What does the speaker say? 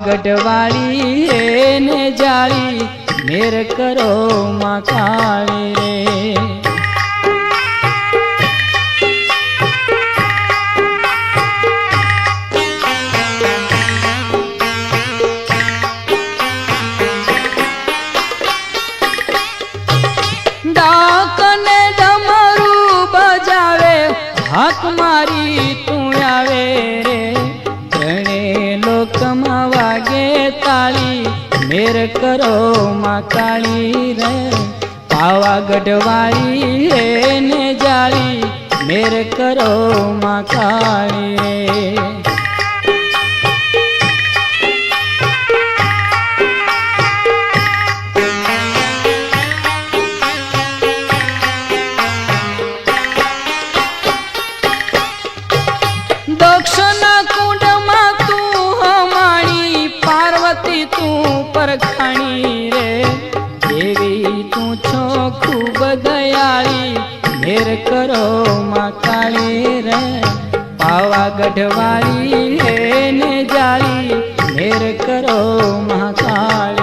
गढ़वाली रे ने जाली मेर करो माँ काली रे। डाक ने डमरू बजावे हाक मारी तू आवे रे। लोक माँ वागे ताली मेर करो माँ काली रे। पावागढ़वाली रे ने जाली मेर करो माँ काली रे। दक्षिण कुंड में तू हमारी पार्वती तू परखाणी रे। देवी तू छो खूब दयाली मेर करो माँ काली रे। पावागढ़वाली रे ने जाली मेर करो माँ काली।